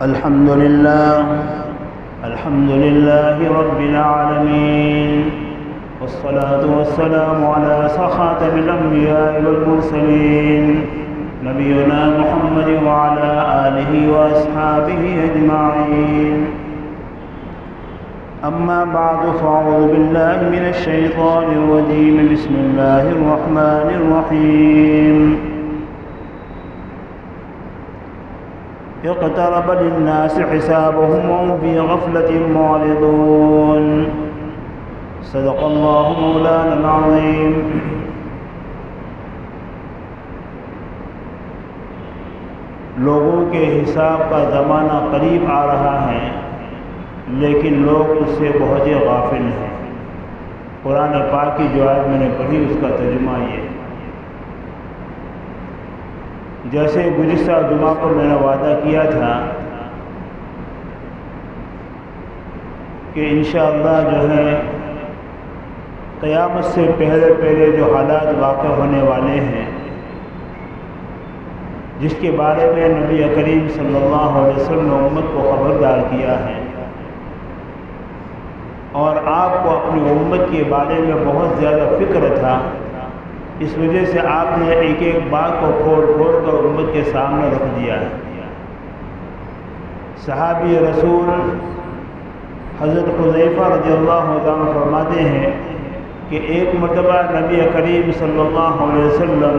الحمد لله رب العالمين، والصلاة والسلام على خاتم الأنبياء والمرسلين نبينا محمد وعلى آله وأصحابه أجمعين. أما بعد، فأعوذ بالله من الشيطان الرجيم. بسم الله الرحمن الرحيم. اقترب للناس حسابهم وهم في غفلة معرضون. صدق الله مولانا العظيم. لوگوں کے حساب کا زمانہ قریب آ رہا ہے، لیکن لوگ اس سے بہت ہی غافل ہیں. قرآن پاک کی جو آیت میں نے پڑھی، اس کا ترجمہ یہ: جیسے گزشتہ جمعہ کو میں نے وعدہ کیا تھا کہ انشاءاللہ جو ہے قیامت سے پہلے جو حالات واقع ہونے والے ہیں، جس کے بارے میں نبی کریم صلی اللہ علیہ وسلم نے امت کو خبردار کیا ہے، اور آپ کو اپنی امت کے بارے میں بہت زیادہ فکر تھا. اس وجہ سے آپ نے ایک ایک بات کو کھول کر امت کے سامنے رکھ دیا ہے. صحابی رسول حضرت حذیفہ رضی اللہ عنہ فرماتے ہیں کہ ایک مرتبہ نبی کریم صلی اللہ علیہ وسلم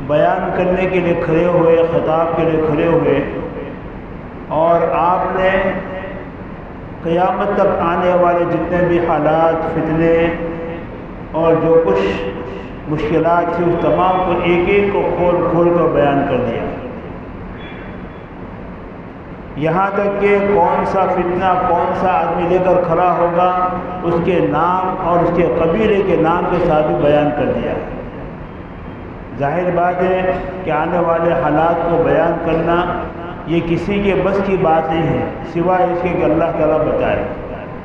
بیان کرنے کے لیے کھڑے ہوئے، خطاب کے لیے کھڑے ہوئے، اور آپ نے قیامت تک آنے والے جتنے بھی حالات، فتنے اور جو کچھ مشکلات تھی، اس تمام کو ایک ایک کو کھول کر بیان کر دیا. یہاں تک کہ کون سا فتنہ کون سا آدمی لے کر کھڑا ہوگا، اس کے نام اور اس کے قبیلے کے نام کے ساتھ بھی بیان کر دیا. ظاہر بات ہے کہ آنے والے حالات کو بیان کرنا یہ کسی کے بس کی بات نہیں ہے، سوائے اس کے کہ اللہ تعالیٰ بتائے.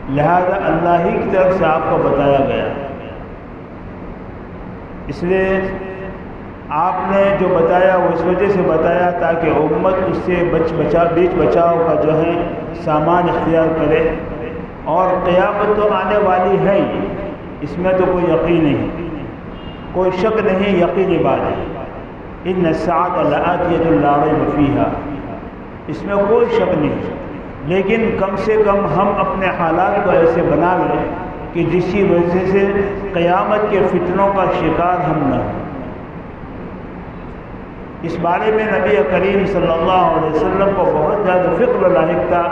لہذا اللہ ہی کی طرف سے آپ کو بتایا گیا. اس لیے آپ نے جو بتایا وہ اس وجہ سے بتایا تاکہ امت اس سے بیچ بچاؤ کا جو ہے سامان اختیار کرے. اور قیامت تو آنے والی ہے ہی، اس میں تو کوئی یقین نہیں، کوئی شک نہیں، یقینی بات ہے. ان الساعۃ لآتیۃ لا ریب فیہا، اس میں کوئی شک نہیں. لیکن کم سے کم ہم اپنے حالات کو ایسے بنا لیں کہ جس کی وجہ سے قیامت کے فتنوں کا شکار ہم نہ ہوں. اس بارے میں نبی کریم صلی اللہ علیہ وسلم کو بہت زیادہ فکر لاحق تھا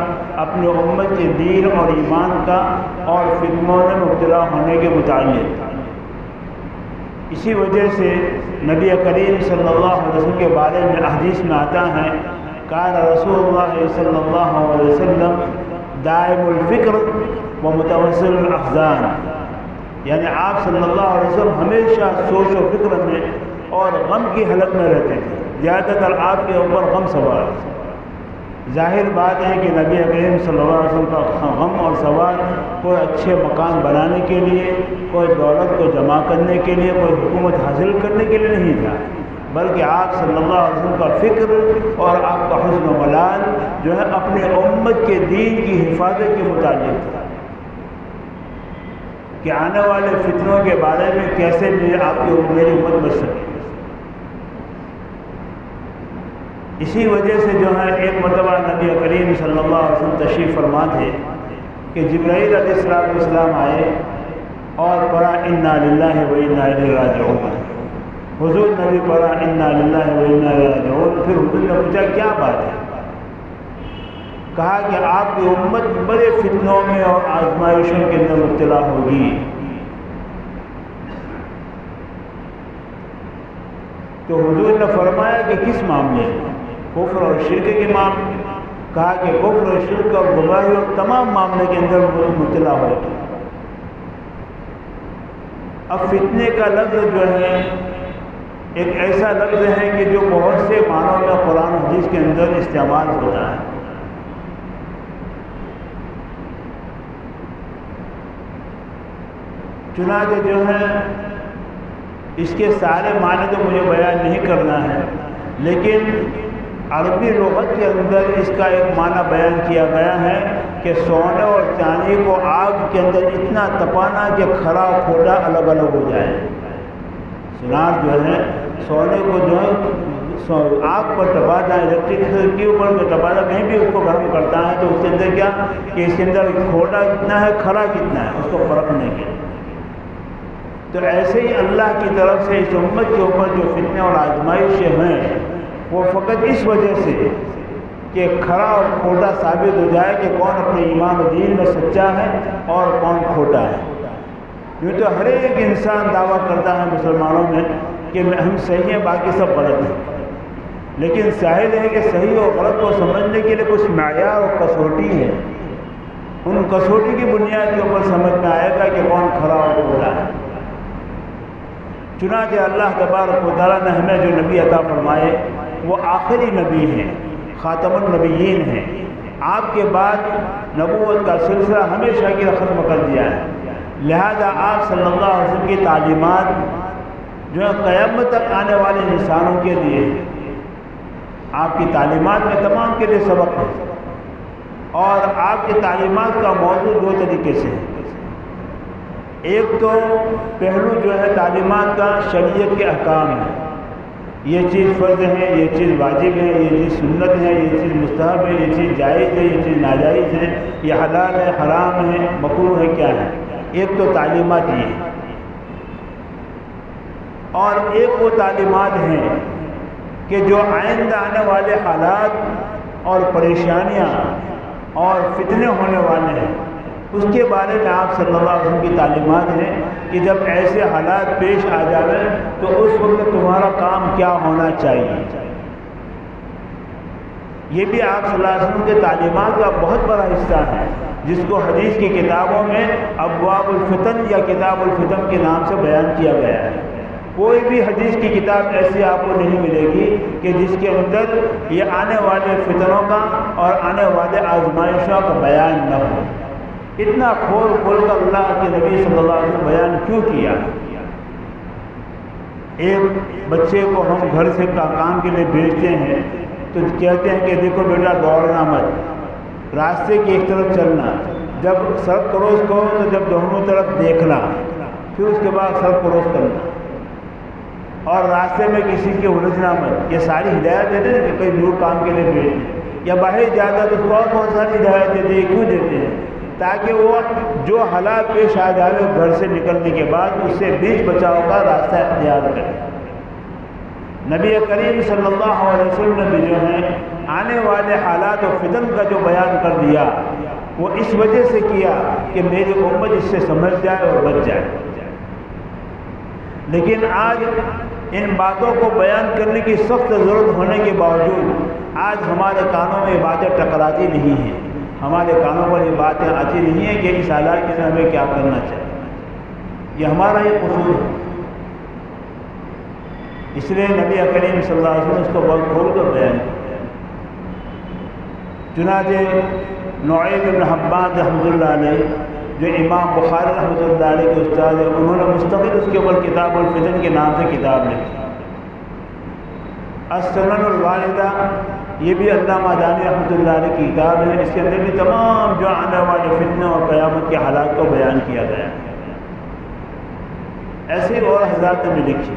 اپنے امت کے دین اور ایمان کا اور فتنوں میں مبتلا ہونے کے متعلق. اسی وجہ سے نبی کریم صلی اللہ علیہ وسلم کے بارے میں احادیث میں آتا ہے، کان رسول اللہ صلی اللہ علیہ وسلم دائم الفکر و متوسل الاحزان، یعنی آپ صلی اللہ علیہ وسلم ہمیشہ سوچ و فکر میں اور غم کی حالت میں رہتے تھے. زیادہ تر آپ کے اوپر غم سوار. ظاہر بات ہے کہ نبی کریم صلی اللہ علیہ وسلم کا غم اور سوال کوئی اچھے مکان بنانے کے لیے، کوئی دولت کو جمع کرنے کے لیے، کوئی حکومت حاصل کرنے کے لیے نہیں تھا، بلکہ آپ صلی اللہ علیہ وسلم کا فکر اور آپ کا حسن و ملال جو ہے اپنے امت کے دین کی حفاظت کے متعلق تھا کہ آنے والے فتنوں کے بارے میں کیسے میری امت بچ سکے. اسی وجہ سے جو ہے ایک مرتبہ نبی کریم صلی اللہ علیہ وسلم تشریف فرما تھے کہ جبرائیل علیہ السلام آئے اور پڑھا انا للہ و انا الیہ راجعون. حضور نبی پڑھا انا للہ و انا الیہ راجعون. پھر حضور نے پوچھا کیا بات ہے؟ کہا کہ آپ کی امت بڑے فتنوں میں اور آزمائشوں کے اندر مبتلا ہوگی. تو حضور نے فرمایا کہ کس معاملے میں؟ کفر اور شرک کے معاملے. کہا کہ کفر اور شرک اور گمراہی اور تمام معاملے کے اندر مبتلا ہوگی. اب فتنے کا لفظ جو ہے ایک ایسا لفظ ہے کہ جو بہت سے معنوں میں قرآن و حدیث کے اندر استعمال ہوتا ہے. چنانچہ جو ہے اس کے سارے معنی تو مجھے بیان نہیں کرنا ہے، لیکن عربی لغت کے اندر اس کا ایک معنی بیان کیا گیا ہے کہ سونے اور چاندی کو آگ کے اندر اتنا تپانا کہ کھرا کھوٹا الگ الگ ہو جائے۔ سنار جو ہے سونے کو جو ہے آگ پر ٹپاتا ہے، الیکٹرک کے اوپر ٹپاتا، کہیں بھی اس کو گرم کرتا ہے تو اس کے اندر کیا کہ اس کے اندر کھوٹا کتنا ہے، کھرا کتنا ہے، اس کو فرق نہیں کیا۔ تو ایسے ہی اللہ کی طرف سے اس امت کے اوپر جو فتنے اور آزمائشیں ہیں وہ فقط اس وجہ سے کہ کھرا اور کھوٹا ثابت ہو جائے کہ کون اپنے ایمان و دین میں سچا ہے اور کون کھوٹا ہے۔ یوں تو ہر ایک انسان دعویٰ کرتا ہے مسلمانوں میں کہ ہم صحیح ہیں، باقی سب غلط ہیں، لیکن ظاہر ہے کہ صحیح اور غلط کو سمجھنے کے لیے کچھ معیار اور کسوٹی ہے۔ ان کسوٹی کی بنیاد کے اوپر سمجھ میں آئے گا کہ کون کھرا اور کھوٹا ہے۔ چنانچہ اللہ تبارک و تعالیٰ نے ہمیں جو نبی عطا فرمائے وہ آخری نبی ہیں، خاتم النبیین ہیں۔ آپ کے بعد نبوت کا سلسلہ ہمیشہ کے لیے ختم کر دیا ہے، لہذا آپ صلی اللہ علیہ وسلم کی تعلیمات جو ہے قیامت تک آنے والے انسانوں کے لیے، آپ کی تعلیمات میں تمام کے لیے سبق ہے، اور آپ کی تعلیمات کا موضوع دو طریقے سے ہے۔ ایک تو پہلو جو ہے تعلیمات کا شریعت کے احکام ہے، یہ چیز فرض ہے، یہ چیز واجب ہے، یہ چیز سنت ہے، یہ چیز مستحب ہے، یہ چیز جائز ہے، یہ چیز ناجائز ہے، یہ حلال ہے، حرام ہے، مکروہ ہے، کیا ہے۔ ایک تو تعلیمات یہ ہے، اور ایک وہ تعلیمات ہیں کہ جو آئندہ آنے والے حالات اور پریشانیاں اور فتنے ہونے والے ہیں اس کے بارے میں آپ صلی اللہ علیہ وسلم کی تعلیمات ہیں کہ جب ایسے حالات پیش آ جائیں تو اس وقت تمہارا کام کیا ہونا چاہیے۔ یہ بھی آپ صلی اللہ علیہ وسلم کے تعلیمات کا بہت بڑا حصہ ہے، جس کو حدیث کی کتابوں میں ابواب الفتن یا کتاب الفتن کے نام سے بیان کیا گیا ہے۔ کوئی بھی حدیث کی کتاب ایسی آپ کو نہیں ملے گی کہ جس کے اندر یہ آنے والے فتنوں کا اور آنے والے آزمائشوں کا بیان نہ ہو۔ اتنا کھول کھول کر اللہ کے نبی صلی اللہ علیہ وسلم بیان کیوں کیا؟ ایک بچے کو ہم گھر سے کام کے لیے بھیجتے ہیں تو کہتے ہیں کہ دیکھو بیٹا دوڑنا مت، راستے کی ایک طرف چلنا، جب سڑک کراس کرو تو جب دونوں طرف دیکھنا، پھر اس کے بعد سڑک کراس کرنا، اور راستے میں کسی کے الجھنا مت۔ یہ ساری ہدایت دیتے ہیں کہ کوئی دور کام کے لیے بھیجتے یا باہر جاتا تو اس کو اور بہت ساری ہدایت دیتے ہیں، کیوں دیتے ہیں؟ تاکہ وہ جو حالات پیش آ جائے گھر سے نکلنے کے بعد اس سے بیچ بچاؤ کا راستہ اختیار کرے۔ نبی کریم صلی اللہ علیہ وسلم نے بھی جو ہے آنے والے حالات و فتن کا جو بیان کر دیا وہ اس وجہ سے کیا کہ میری امت اس سے سمجھ جائے اور بچ جائے۔ لیکن آج ان باتوں کو بیان کرنے کی سخت ضرورت ہونے کے باوجود آج ہمارے کانوں میں یہ باتیں ٹکراتی نہیں ہیں، ہمارے کانوں پر یہ باتیں آتی نہیں ہیں کہ اس حالات کے اندر ہمیں کیا کرنا چاہیے۔ یہ ہمارا یہ قصور ہے، اس لیے نبی کریم صلی اللہ علیہ وسلم اس کو بہت کھول کر بیان کیا۔ چنانچہ نعیم بن حبان رحمۃ اللہ علیہ جو امام بخاری رحمۃ اللہ علیہ کے استاد ہیں، انہوں نے مستقل اس کے اوپر کتاب الفتن کے نام سے کتاب لکھی۔ السنن الواردہ یہ بھی علامہ دانی رحمۃ اللہ علیہ کی کتاب ہے، اس کے اندر بھی تمام جو آنے والے فتنے اور قیامت کے حالات کو بیان کیا گیا ہے۔ ایسے اور حضرات نے بھی لکھی،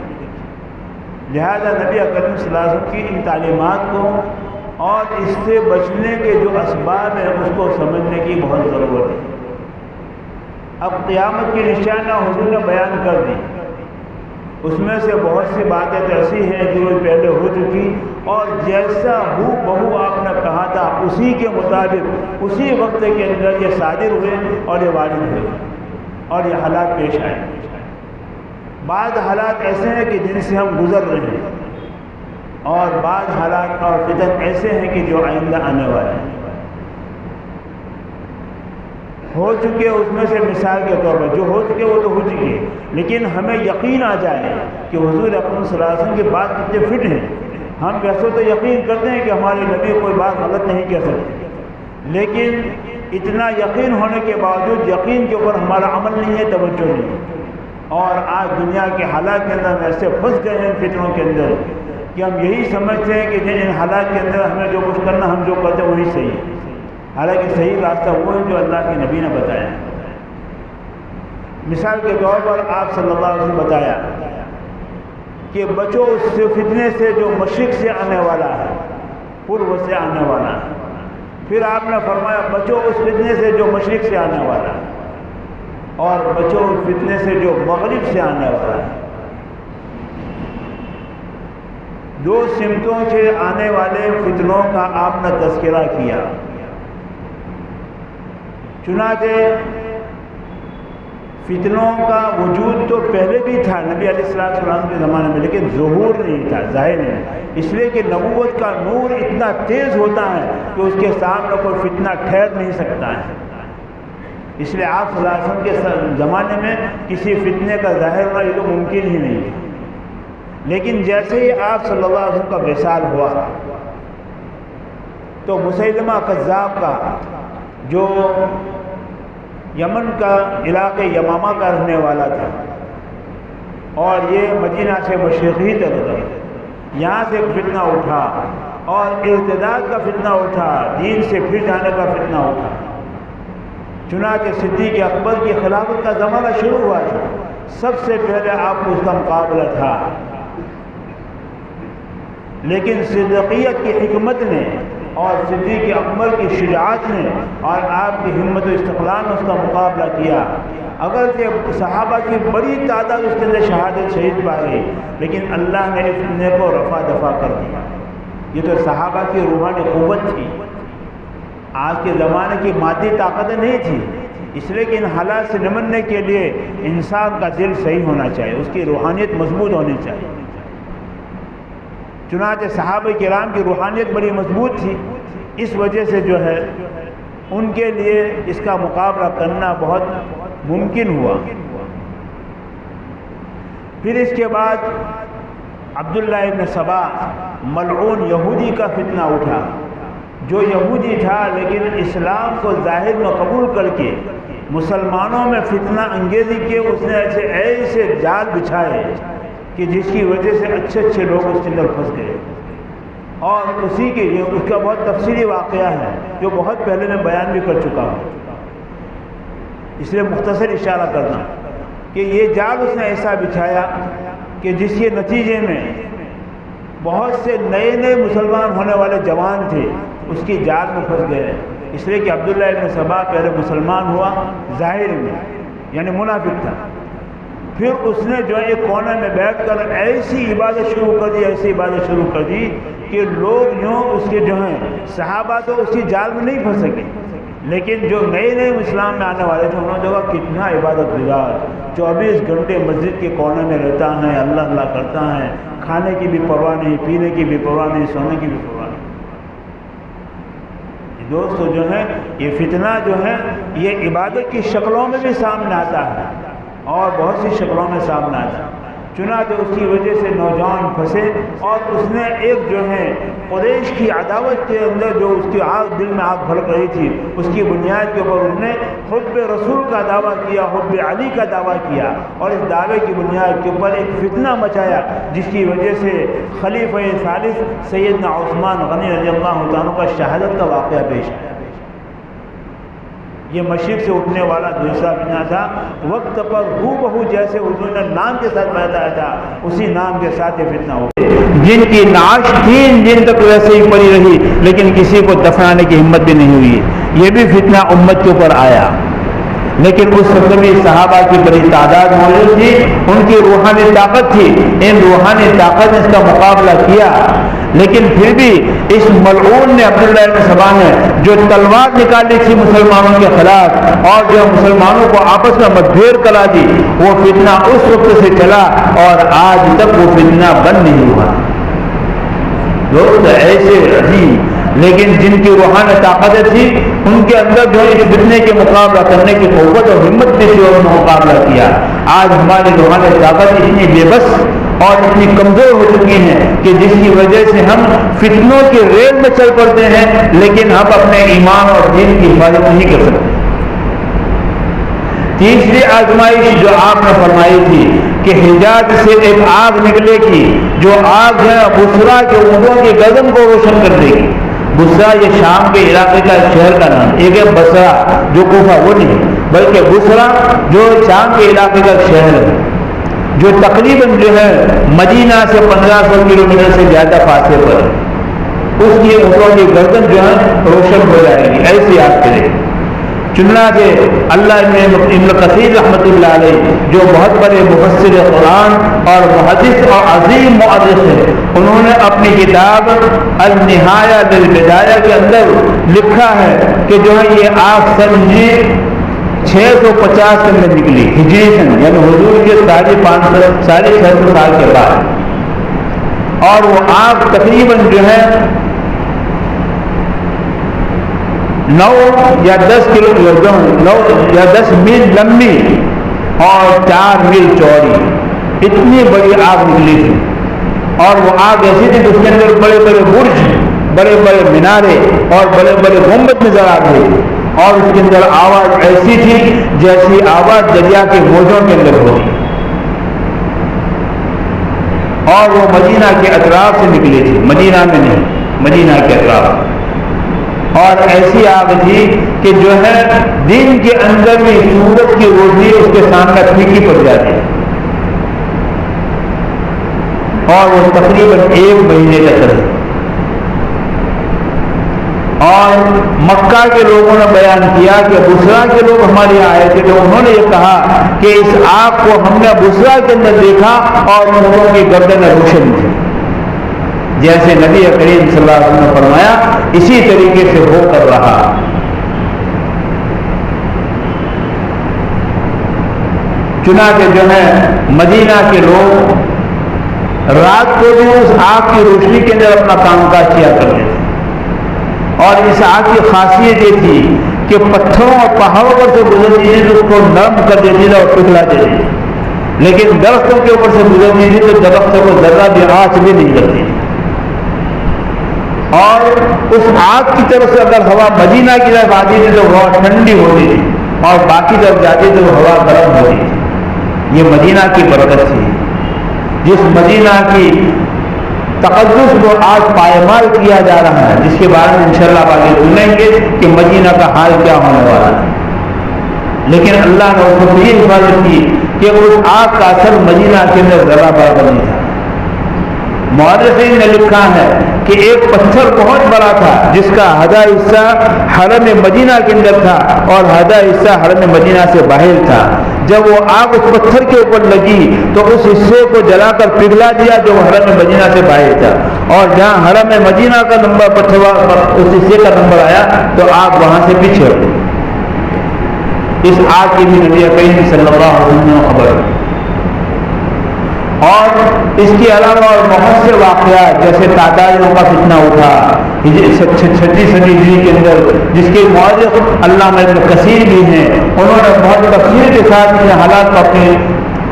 لہذا نبی اکرم صلی اللہ علیہ وسلم کی ان تعلیمات کو اور اس سے بچنے کے جو اسباب ہیں اس کو سمجھنے کی بہت ضرورت ہے۔ اب قیامت کی نشانیاں حضور نے بیان کر دی، اس میں سے بہت سی باتیں تو ایسی ہیں جو پہلے ہو چکی، اور جیسا ہو بہو آپ نے کہا تھا اسی کے مطابق اسی وقت کے اندر یہ صادر ہوئے اور یہ وارد ہوئے اور یہ حالات پیش آئے۔ بعض حالات ایسے ہیں کہ جن سے ہم گزر رہے ہیں، اور بعض حالات اور فتن ایسے ہیں کہ جو آئندہ آنے والے ہیں، ہو چکے اس میں سے مثال کے طور پر جو ہو چکے وہ تو ہو چکے، لیکن ہمیں یقین آ جائے کہ حضور اکرم صلی اللہ علیہ وسلم کی بات کتنے فٹ ہیں۔ ہم ویسے تو یقین کرتے ہیں کہ ہمارے نبی کوئی بات غلط نہیں کہہ سکتے، لیکن اتنا یقین ہونے کے باوجود یقین کے اوپر ہمارا عمل نہیں ہے، توجہ نہیں ہے، اور آج دنیا کے حالات کے اندر ہم ایسے پھنس گئے ہیں فتنوں کے اندر کہ ہم یہی سمجھتے ہیں کہ جن حالات کے اندر ہمیں جو کچھ کرنا ہم جو کرتے ہیں وہی صحیح ہے، حالانکہ صحیح راستہ وہ ہے جو اللہ کے نبی نے بتایا۔ مثال کے طور پر آپ صلی اللہ علیہ وسلم بتایا کہ بچو اس فتنے سے جو مشرق سے آنے والا ہے، پورب سے آنے والا ہے۔ پھر آپ نے فرمایا بچو اس فتنے سے جو مشرق سے آنے والا ہے، اور بچو اس فتنے سے جو مغرب سے آنے والا ہے۔ دو سمتوں سے آنے والے فتنوں کا آپ نے تذکرہ کیا۔ چنانچہ فتنوں کا وجود تو پہلے بھی تھا نبی علیہ السلام کے زمانے میں، لیکن ظہور نہیں تھا، ظاہر نہیں، اس لیے کہ نبوت کا نور اتنا تیز ہوتا ہے کہ اس کے سامنے کوئی فتنہ ٹھہر نہیں سکتا ہے۔ اس لیے آپ صلی اللہ علیہ وسلم کے زمانے میں کسی فتنے کا ظاہر ہونا یہ تو ممکن ہی نہیں تھا۔ لیکن جیسے ہی آپ صلی اللہ علیہ وسلم کا وصال ہوا تو مسیلمہ کذاب کا، جو یمن کا علاقے یمامہ کا رہنے والا تھا اور یہ مدینہ سے مشرقی طرف تھا، یہاں سے ایک فتنہ اٹھا اور ارتداد کا فتنہ اٹھا، دین سے پھر جانے کا فتنہ اٹھا۔ چنانچہ صدیق اکبر کی خلافت کا زمانہ شروع ہوا تھا، سب سے پہلے آپ کو اس کا مقابلہ تھا، لیکن صدیقیت کی حکمت نے اور صدیق اکبر کی شجاعت نے اور آپ کی ہمت و استقلال نے اس کا مقابلہ کیا۔ اگرچہ صحابہ کی بڑی تعداد اس کے اندر شہادت شہید پا گئی، لیکن اللہ نے اس فتنے کو رفع دفع کر دیا۔ یہ تو صحابہ کی روحانی قوت تھی، آج کے زمانے کی مادی طاقتیں نہیں تھی، اس لیے کہ ان حالات سے نمٹنے کے لیے انسان کا دل صحیح ہونا چاہیے، اس کی روحانیت مضبوط ہونی چاہیے۔ چنانچہ صحابہ کرام کی روحانیت بڑی مضبوط تھی، اس وجہ سے جو ہے ان کے لیے اس کا مقابلہ کرنا بہت ممکن ہوا۔ پھر اس کے بعد عبداللہ ابن سبا ملعون یہودی کا فتنہ اٹھا، جو یہودی تھا لیکن اسلام کو ظاہر میں قبول کر کے مسلمانوں میں فتنہ انگیزی کے اس نے ایسے جال بچھائے کہ جس کی وجہ سے اچھے اچھے لوگ اس کے اندر پھنس گئے، اور اسی کے لیے اس کا بہت تفصیلی واقعہ ہے جو بہت پہلے میں بیان بھی کر چکا ہوں، اس لیے مختصر اشارہ کرنا کہ یہ جال اس نے ایسا بچھایا کہ جس کے نتیجے میں بہت سے نئے نئے مسلمان ہونے والے جوان تھے اس کی جال میں پھنس گئے، اس لیے کہ عبداللہ ابن سبا پہلے مسلمان ہوا ظاہر میں، یعنی منافق تھا، پھر اس نے جو ہے ایک کونے میں بیٹھ کر ایسی عبادت شروع کر دی، ایسی عبادت شروع کر دی کہ لوگ یوں اس کے جو ہیں صحابہ تو اس کی جال میں نہیں پھنس سکے، لیکن جو نئے نئے اسلام میں آنے والے تھے انہوں نے دیکھا کتنا عبادت گزار 24 گھنٹے مسجد کے کونے میں رہتا ہے، اللہ اللہ کرتا ہے، کھانے کی بھی پرواہ نہیں، پینے کی بھی پرواہ نہیں، سونے کی بھی پرواہ نہیں۔ دوستو جو ہے یہ فتنہ جو ہے یہ عبادت کی شکلوں میں بھی سامنے آتا ہے اور بہت سی شکلوں میں سامنے آتا ہے۔ چنانچہ اس کی وجہ سے نوجوان پھنسے، اور اس نے ایک جو ہے قریش کی عداوت کے اندر جو اس کی آگ دل میں آگ بھڑک رہی تھی، اس کی بنیاد کے اوپر اس نے حب رسول کا دعویٰ کیا، حب علی کا دعویٰ کیا، اور اس دعوے کی بنیاد کے اوپر ایک فتنہ مچایا جس کی وجہ سے خلیفہ ثالث سیدنا عثمان غنی رضی اللہ عنہ کا شہادت کا واقعہ پیش آیا۔ یہ مشرق سے اٹھنے والا دوسرا فتنہ تھا، وقت پر ہو بہو جیسے حضور نے نام کے ساتھ بتایا تھا اسی نام کے ساتھ یہ فتنہ ہو گیا، جن کی نعش 3 دن تک ویسے ہی پڑی رہی لیکن کسی کو دفنانے کی ہمت بھی نہیں ہوئی۔ یہ بھی فتنہ امت کے اوپر آیا، لیکن اس وقت بھی صحابہ کی بڑی تعداد موجود تھی، ان کی روحانی طاقت تھی، ان روحانی طاقت نے اس کا مقابلہ کیا، لیکن پھر بھی اس ملعون نے عبداللہ بن سبا نے جو تلوار نکالی تھی مسلمانوں کے خلاف اور جو مسلمانوں کو آپس میں متبھیڑ کرا دی، وہ فتنہ اس وقت سے چلا اور آج تک وہ فتنہ بند نہیں ہوا۔ دوست ایسے عظیم لیکن جن کی روحانی طاقتیں تھی ان کے اندر جو اس فتنے کے مقابلہ کرنے کی قوت اور ہمت نے جو مقابلہ کیا۔ آج ہماری روحانی طاقت اتنی بے بس اور اتنی کمزور ہو چکی ہیں کہ جس کی وجہ سے ہم فتنوں کی ریل میں چل پڑتے ہیں لیکن ہم اپنے ایمان اور دین کی حفاظت نہیں کر سکتے۔ تیسری آزمائش جو آپ نے فرمائی تھی کہ حجاز سے ایک آگ نکلے گی، جو آگ ہے بصرہ کے اونٹوں کی گردن کو روشن کر دے گی۔ بصرہ یہ شام کے علاقے کا شہر کا نام، ایک ہے بصرہ جو کوفہ وہ نہیں، بلکہ بصرہ جو شام کے علاقے کا شہر ہے، جو تقریباً جو ہے مدینہ سے 1500 کلومیٹر سے زیادہ فاصلے پر ہے۔ اس کی اونٹوں کی گردن جو ہے روشن ہو جائے گی، ایسی آگ کرے گی۔ چنانچہ اللہ ابن کثیر رحمۃ اللہ علیہ جو بہت بڑے مفسر قرآن اور محدث اور عظیم مؤرخ ہیں، انہوں نے اپنی کتاب النہایہ للبدایہ کے اندر لکھا ہے کہ جو ہے یہ آگ سن 650 کے اندر نکلی ہجری سن، یعنی حضور کے 550 سال کے بعد، اور وہ آگ تقریباً جو ہے 9 یا 10 میل لمبی اور 4 میل چوڑی، اتنی بڑی آگ نکلی تھی۔ اور وہ آگ ایسی تھی جس کے اندر بڑے بڑے برج، بڑے بڑے مینارے اور بڑے بڑے گنبد نظر آتے، اور اس کے اندر آواز ایسی تھی جیسی آواز دریا کے موجوں کے اندر ہوتی، اور وہ مدینہ کے اطراف سے نکلی تھی، مدینہ میں نہیں، مدینہ کے اطراف، اور ایسی آگ تھی کہ جو ہے دن کے اندر بھی سورج کی روشنی اس کے سامنے پھیکی پڑ جاتی، اور وہ تقریباً 1 مہینے تک رہی۔ اور مکہ کے لوگوں نے بیان کیا کہ بصرہ کے لوگ ہمارے یہاں آئے تھے تو انہوں نے یہ کہا کہ اس آگ کو ہم نے بصرہ کے اندر دیکھا اور اونٹوں کی گردنیں روشن تھی، جیسے نبی کریم صلی اللہ علیہ وسلم نے فرمایا اسی طریقے سے ہو کر رہا۔ چنانچہ جو ہے مدینہ کے لوگ رات کو بھی اس آگ کی روشنی کے اندر اپنا کام کاج کیا کرتے تھے، اور اس آگ کی خاصیت یہ تھی کہ پتھروں اور پہاڑوں پر سے گزرتی تھی تو اس کو نرم کر دیتی تھی اور پگھلا دیتی تھی، لیکن درختوں کے اوپر سے گزرتی تھی تو درختوں کو ذرہ بھی آنچ بھی نہیں کرتی تھی۔ اور اس آگ کی طرف سے اگر ہوا مدینہ کی طرف آتی تھی تو ہوا ٹھنڈی ہوتی تھی، اور باقی طرف جاتی تو ہوا گرم ہوتی تھی۔ یہ مدینہ کی برکت تھی، جس مدینہ کی تقدس کو آج پائمال کیا جا رہا ہے، جس کے بارے میں انشاءاللہ آگے سنیں گے کہ مدینہ کا حال کیا ہونے والا ہے۔ لیکن اللہ نے اس کو یہ حفاظت کی کہ اس آگ کا اثر مدینہ کے اندر ذرہ برابر نہیں تھا۔ مورخین نے لکھا ہے کہ ایک پتھر بہت بڑا تھا جس کا آدھا حصہ حرم مدینہ کے اندر تھا اور آدھا حصہ حرم مدینہ سے باہر تھا۔ جب وہ آگ اس پتھر کے اوپر لگی تو اس حصے کو جلا کر پگھلا دیا جو حرم مدینہ سے باہر تھا، اور جہاں حرم مدینہ کا نمبر پتھر اس حصے کا نمبر آیا تو آگ وہاں سے پیچھے ہو گئی۔ اس آگ کی بھی نبی کریم صلی اللہ علیہ وسلم نے خبر۔ اور اس کے علاوہ اور بہت سے واقعات جیسے تادائیوں کا فتنہ اٹھا 6 صدی ہجری کے اندر، جس کے مورخ علامہ ابن کثیر بھی ہیں، انہوں نے بہت تفصیل کے ساتھ ان حالات کو اپنے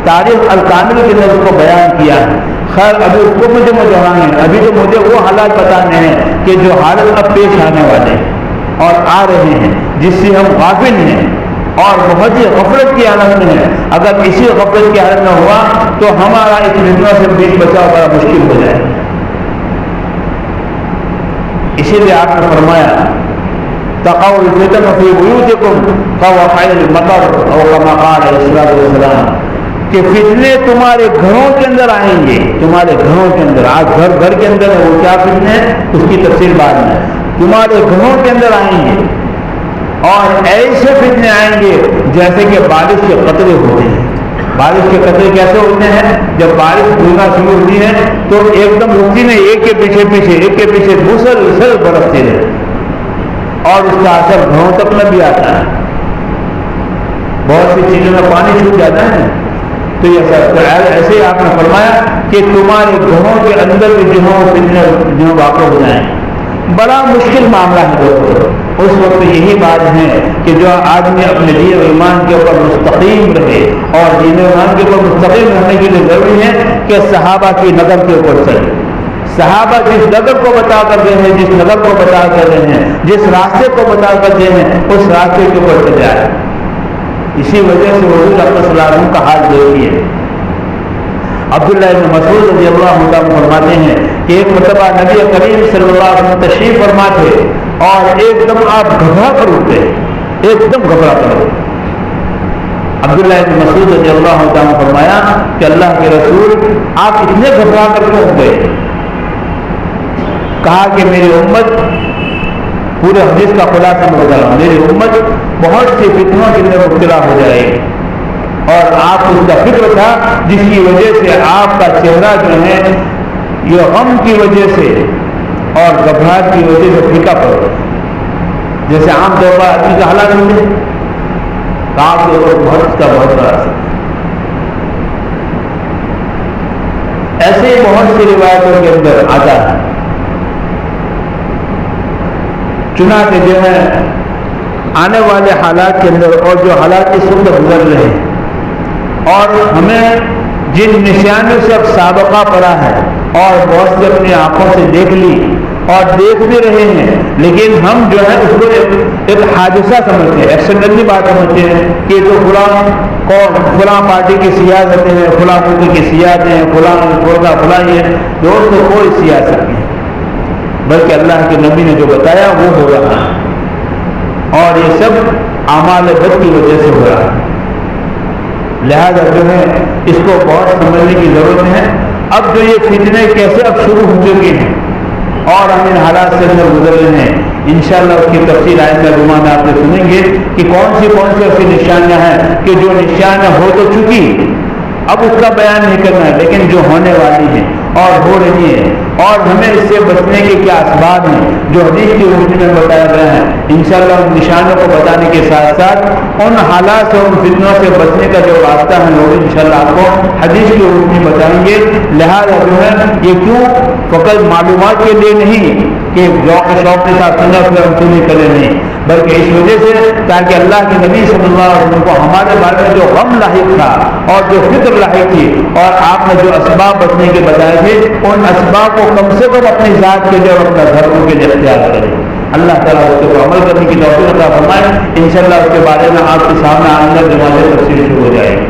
تاریخ الکامل کے اندر اس کو بیان کیا ہے۔ خیر ابھی اس کو مجھے دہرانے ہیں، ابھی تو مجھے وہ حالات بتانے ہیں کہ جو حالت اب پیش آنے والے اور آ رہے ہیں، جس سے ہم غافل ہیں اور بہت ہی غفلت کی حالت میں ہے۔ اگر اسی غفلت کی حالت میں ہوا تو ہمارا اس فتنہ سے بیچ بچاؤ بڑا مشکل ہو جائے۔ اسی لیے آپ نے فرمایا تقوا الفتن فی بیوتکم کوقع المطر او کما قال علیہ الصلوۃ والسلام، کہ فتنے تمہارے گھروں کے اندر آئیں گے، تمہارے گھروں کے اندر۔ آج گھر کے اندر ہے، وہ کیا فتنے ہیں اس کی تفصیل بعد میں، تمہارے گھروں کے اندر آئیں گے، اور ایسے فتنے آئیں گے جیسے کہ بارش کے قطرے ہوتے ہیں۔ بارش کے قطرے کیسے ہوتے ہیں؟ جب بارش گرنا شروع ہوتی ہے تو ایک دم رکتی نہیں، ایک کے پیچھے مسلسل برستی رہے، اور اس کا اثر گھروں تک میں بھی آتا ہے۔ بہت سی چیزوں میں پانی چھوٹ جاتا ہے، تو یہ ایسے ہی آپ نے فرمایا کہ تمہارے گھروں کے اندر بھی فتنے واقع ہو جائیں۔ بڑا مشکل معاملہ ہے دوستو۔ اس وقت یہی بات ہے کہ جو آدمی اپنے دین و ایمان کے اوپر مستقیم رہے، اور دین و ایمان کے اوپر مستقیم رہنے کے لیے ضروری ہے کہ صحابہ کی نظر کے اوپر چلے۔ صحابہ جس نظر کو بتا کر گئے ہیں، جس نظر کو بتا کر رہے ہیں، جس راستے کو بتا کر گئے ہیں، اس راستے کے اوپر چلے آئے۔ اسی وجہ سے حضور صلی اللہ علیہ وسلم کا حال دیکھیے. عبداللہ بن مسعود رضی اللہ عنہ فرماتے ہیں کہ ایک مرتبہ نبی کریم صلی اللہ علیہ وسلم تشریف فرما تھے اور ایک دم آپ گھبرا کر اٹھے, ایک دم گھبرا کر. عبداللہ بن مسعود رضی اللہ عنہ فرمایا کہ اللہ کے رسول آپ اتنے گھبرا کر کیوں گئے؟ کہا کہ میری امت, پورے حدیث کا خلاصہ میں بتا رہا ہوں, میری امت بہت سی فتنوں کے اندر مبتلا ہو جائے گی, اور آپ کو اس کا فکر تھا جس کی وجہ سے آپ کا چہرہ جو ہے یہ غم کی وجہ سے اور گھبراہٹ کی وجہ سے پھیکا پڑ, جیسے عام طور پر آدمی کا حالات ہوتے ہیں, آپ کے اوپر بہت کا بہت بڑا اثر. ایسے ہی بہت سی روایتوں کے اندر آتا ہے. چنانچہ جو ہے آنے والے حالات کے اندر اور جو حالات اس وقت گزر رہے ہیں اور ہمیں جن نشانوں سے اب سابقہ پڑا ہے اور بہت سے اپنی آنکھوں سے دیکھ لی اور دیکھ بھی رہے ہیں, لیکن ہم جو ہے اس کو ایک حادثہ سمجھتے ہیں, ایکسیڈنٹلی بات سمجھتے ہیں کہ جو فلاں پارٹی کی سیاستیں ہیں, فلاں ملک کی سیاستیں ہیں, فلاں یہ دوستوں کوئی سیاست نہیں, بلکہ اللہ کے نبی نے جو بتایا وہ ہو رہا ہے, اور یہ سب اعمال بد کی وجہ سے ہو رہا ہے. لہذا جو ہے اس کو بہت سمجھنے کی ضرورت ہے. اب جو یہ فتنے کیسے اب شروع ہو چکے ہیں اور ہم ان حالات سے اندر گزر رہے ہیں, انشاءاللہ اس کی تفصیل آئندہ جمعہ میں آپ نے سنیں گے کہ کون سی ایسی نشانیاں ہیں کہ جو نشانیاں ہو تو چکی, اب اس کا بیان نہیں کرنا ہے, لیکن جو ہونے والی ہیں اور ہو رہی ہیں اور ہمیں اس سے بچنے کے کیا اسباب ہیں جو حدیث کی روشنی میں بتایا گیا ہے. انشاءاللہ ان نشانوں کو بتانے کے ساتھ ساتھ ان حالات سے, ان فتنوں سے بچنے کا جو راستہ ہے وہ انشاءاللہ آپ کو حدیث کی روشنی بتائیں گے. لہٰذا جو ہے یہ کیوں فقط معلومات کے لیے نہیں کہ ذوق شوق کے ساتھ سننا پھر ہم سنی کرے نہیں, بلکہ اس وجہ سے تاکہ اللہ کے نبی صلی اللہ علیہ وسلم کو ہمارے بارے میں جو غم لاحق تھا اور جو فکر لاحق تھی اور آپ نے جو اسباب بچنے کے بتائے تھے, ان اسباب کو کم سے کم اپنی ذات کے لیے اور اپنا دھرم کے لیے اختیار کریں. اللہ تعالیٰ اس کو عمل کرنے کی توفیق عطا فرمائے. انشاءاللہ اس کے بارے میں آپ کے سامنے آئندہ جمعہ سے تفصیل شروع ہو جائے گی.